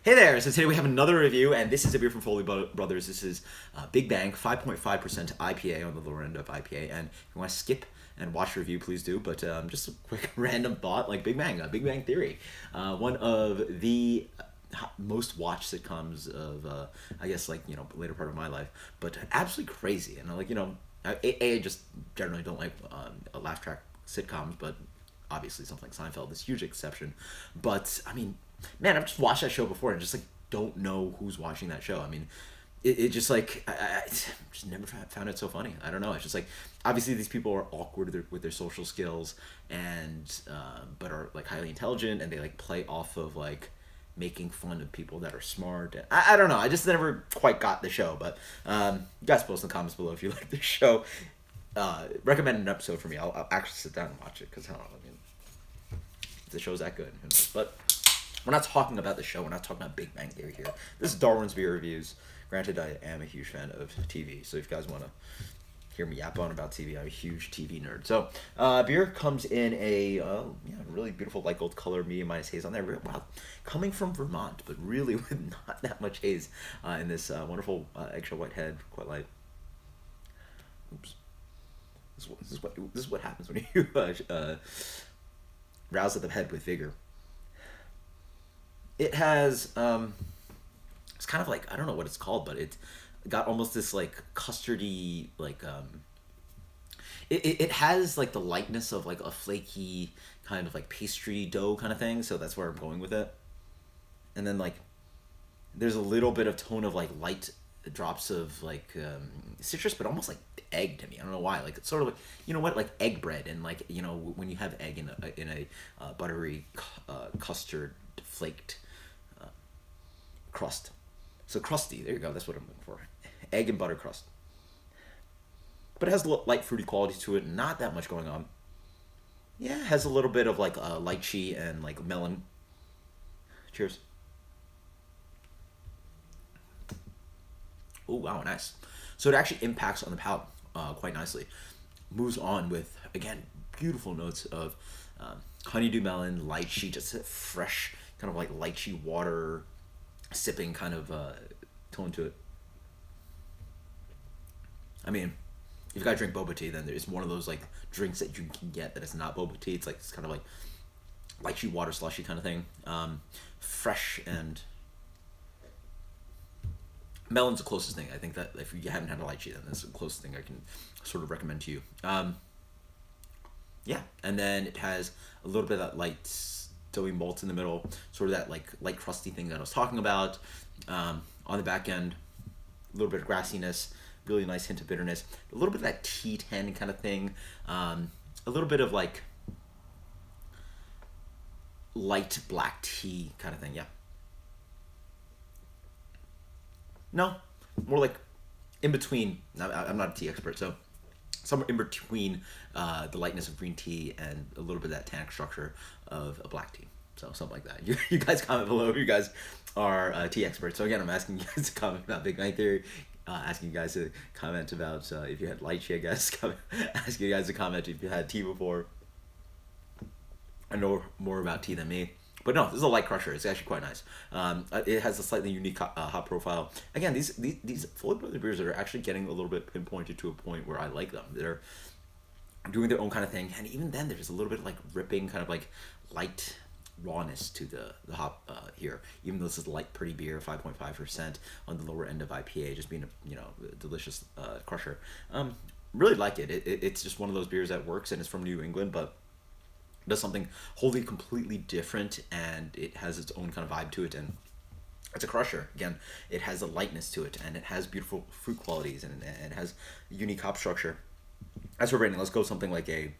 Hey there! So today we have another review, and this is a beer from Foley Brothers. This is Big Bang, 5.5% IPA on the lower end of IPA. And if you want to skip and watch the review, please do. But just a quick random thought, like Big Bang Theory, one of the most watched sitcoms of I guess later part of my life, but absolutely crazy. And I just generally don't like laugh track sitcoms, but obviously something like Seinfeld is a huge exception. But I mean, man, I've just watched that show before and just don't know who's watching that show. I mean, it just I just never found it so funny. I don't know. It's just obviously these people are awkward with their social skills and but are highly intelligent, and they play off of making fun of people that are smart. I don't know. I just never quite got the show. But you guys post in the comments below if you like the show. Recommend an episode for me. I'll actually sit down and watch it because I don't know. I mean, the show's that good. Who knows? But we're not talking about the show. We're not talking about Big Bang Theory here. This is Darwin's Beer Reviews. Granted, I am a huge fan of TV, so if you guys want to hear me yap on about TV, I'm a huge TV nerd. So, beer comes in a really beautiful light gold color, medium minus haze on there. Wow, coming from Vermont, but really with not that much haze in this wonderful eggshell white head, quite light. Oops. This is what happens when you rouse at the head with vigor. It has it's kind of I don't know what it's called, but it's got almost this custardy it has the lightness of a flaky kind of pastry dough kind of thing, so that's where I'm going with it. And then there's a little bit of tone of light drops of citrus, but almost egg to me. I don't know why. It's sort of egg bread, and when you have egg in a buttery custard flaked crust. So crusty, there you go, that's what I'm looking for. Egg and butter crust. But it has a light fruity quality to it, not that much going on. Yeah, it has a little bit of lychee and melon. Cheers. Oh wow, nice. So it actually impacts on the palate quite nicely. Moves on with, again, beautiful notes of honeydew melon, lychee, just a fresh kind of lychee water sipping kind of tone to it. I mean, if you guys drink boba tea, then it's one of those drinks that you can get that is not boba tea. It's kind of lychee water slushy kind of thing. Fresh, and melon's the closest thing. I think that if you haven't had a lychee, then that's the closest thing I can sort of recommend to you. Yeah, and then it has a little bit of that light doughy malt in the middle, sort of that light crusty thing that I was talking about. On the back end, a little bit of grassiness, really nice hint of bitterness, a little bit of that T10 kind of thing, a little bit of light black tea kind of thing. Yeah. No, more in between. I'm not a tea expert, so somewhere in between the lightness of green tea and a little bit of that tannic structure of a black tea. So something like that. You guys comment below if you guys are tea experts. So again, I'm asking you guys to comment about Big Bang Theory. Asking you guys to comment about if you had lychee, I guess. Asking you guys to comment if you had tea before. I know more about tea than me. But no, this is a light crusher. It's actually quite nice. It has a slightly unique hop profile. Again, these Foley Brothers beers are actually getting a little bit pinpointed to a point where I like them. They're doing their own kind of thing, and even then, there's a little bit of ripping, kind of light rawness to the hop here. Even though this is a light, pretty beer, 5.5% on the lower end of IPA, just being a delicious crusher. Really like it. It's just one of those beers that works, and it's from New England, but does something wholly completely different, and it has its own kind of vibe to it, and it's a crusher. Again, it has a lightness to it, and it has beautiful fruit qualities, and it has a unique hop structure. As for rating, let's go something like a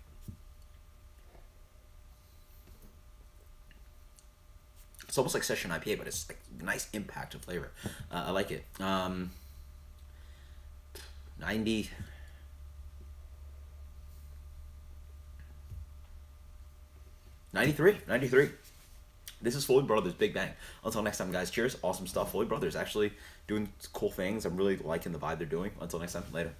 it's almost like session IPA, but it's a nice impact of flavor. I like it. 90. 93. This is Foley Brothers Big Bang. Until next time, guys. Cheers. Awesome stuff. Foley Brothers actually doing cool things. I'm really liking the vibe they're doing. Until next time. Later.